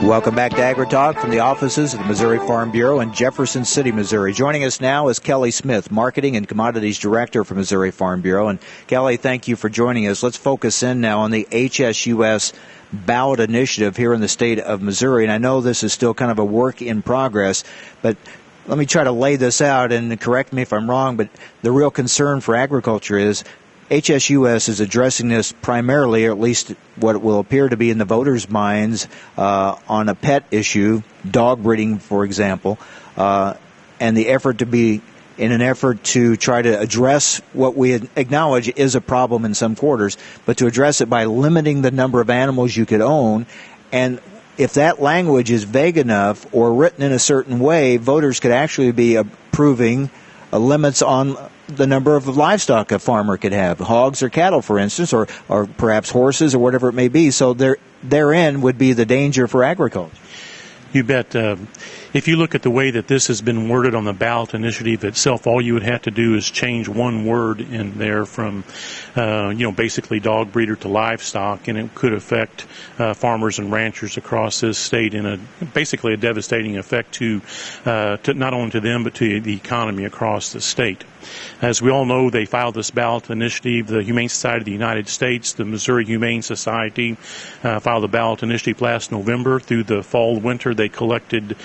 Welcome back to AgriTalk from the offices of the Missouri Farm Bureau in Jefferson City, Missouri. Joining us now is Kelly Smith, Marketing and Commodities Director for Missouri Farm Bureau. And Kelly, thank you for joining us. Let's focus in now on the HSUS Ballot initiative here in the state of Missouri. And I know this is still kind of a work in progress, but let me try to lay this out and correct me if I'm wrong, but the real concern for agriculture is HSUS is addressing this primarily, or at least what it will appear to be in the voters' minds, on a pet issue, dog breeding, for example, and the effort to be in an effort to try to address what we acknowledge is a problem in some quarters, but to address it by limiting the number of animals you could own. And if that language is vague enough or written in a certain way, voters could actually be approving limits on the number of livestock a farmer could have, hogs or cattle, for instance, or perhaps horses or whatever it may be. So therein would be the danger for agriculture. You bet. If you look at the way that this has been worded on the ballot initiative itself, all you would have to do is change one word in there from, basically dog breeder to livestock, and it could affect farmers and ranchers across this state in basically a devastating effect to not only to them but to the economy across the state. As we all know, they filed this ballot initiative. The Humane Society of the United States, the Missouri Humane Society, filed a ballot initiative last November. Through the fall, winter, they collected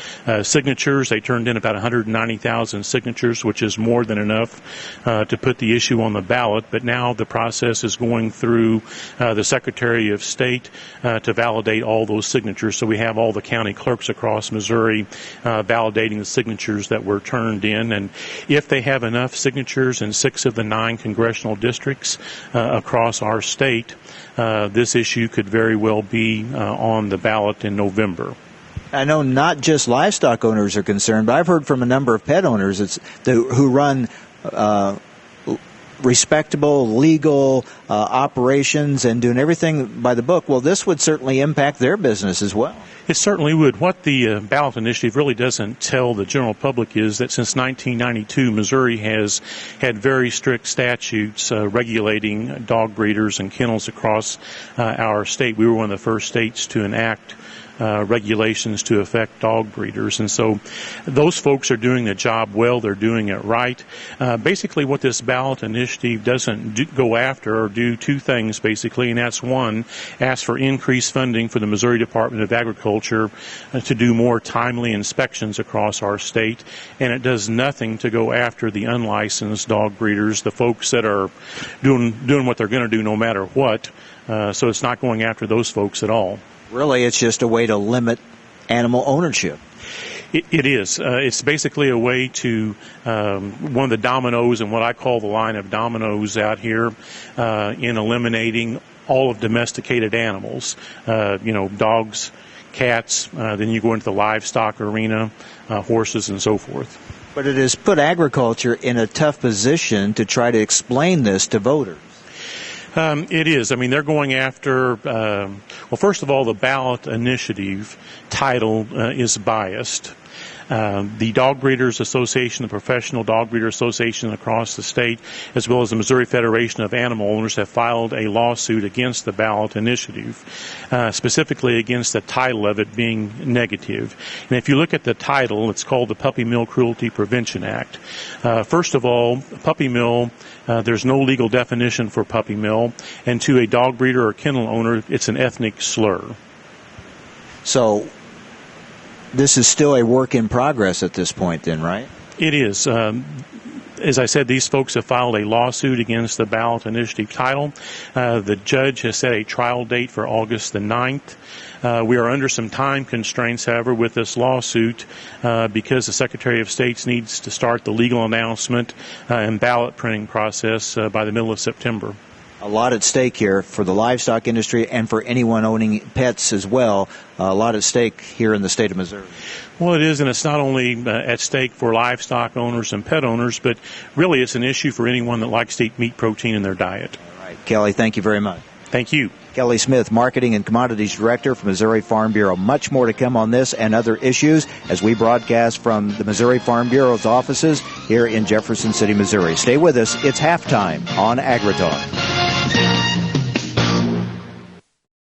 signatures. They turned in about 190,000 signatures, which is more than enough to put the issue on the ballot. But now the process is going through the Secretary of State to validate all those signatures. So we have all the county clerks across Missouri validating the signatures that were turned in. And if they have enough signatures in 6 of the 9 congressional districts across our state, this issue could very well be on the ballot in November. I know not just livestock owners are concerned, but I've heard from a number of pet owners who run respectable, legal operations and doing everything by the book. Well, this would certainly impact their business as well. It certainly would. What the ballot initiative really doesn't tell the general public is that since 1992, Missouri has had very strict statutes regulating dog breeders and kennels across our state. We were one of the first states to enact regulations to affect dog breeders. And so those folks are doing the job well. They're doing it right. Basically, what this ballot initiative doesn't go after or do 2 things, basically, and that's one, ask for increased funding for the Missouri Department of Agriculture to do more timely inspections across our state, and it does nothing to go after the unlicensed dog breeders, the folks that are doing what they're going to do no matter what. So it's not going after those folks at all. Really, it's just a way to limit animal ownership. It is. It's basically a way to, one of the dominoes and what I call the line of dominoes out here in eliminating all of domesticated animals, dogs, cats, then you go into the livestock arena, horses and so forth. But it has put agriculture in a tough position to try to explain this to voters. It is. I mean, they're going after, first of all, the ballot initiative title is biased. The Dog Breeders Association, the Professional Dog Breeder Association across the state, as well as the Missouri Federation of Animal Owners, have filed a lawsuit against the ballot initiative, specifically against the title of it being negative. And if you look at the title, it's called the Puppy Mill Cruelty Prevention Act. First of all, puppy mill, there's no legal definition for puppy mill, and to a dog breeder or kennel owner, it's an ethnic slur. So this is still a work in progress at this point then, right? It is. As I said, these folks have filed a lawsuit against the ballot initiative title. The judge has set a trial date for August the 9th. We are under some time constraints, however, with this lawsuit because the Secretary of State needs to start the legal announcement and ballot printing process by the middle of September. A lot at stake here for the livestock industry and for anyone owning pets as well. A lot at stake here in the state of Missouri. Well, it is, and it's not only at stake for livestock owners and pet owners, but really it's an issue for anyone that likes to eat meat protein in their diet. All right. Kelly, thank you very much. Thank you. Kelly Smith, Marketing and Commodities Director for Missouri Farm Bureau. Much more to come on this and other issues as we broadcast from the Missouri Farm Bureau's offices here in Jefferson City, Missouri. Stay with us. It's halftime on AgriTalk.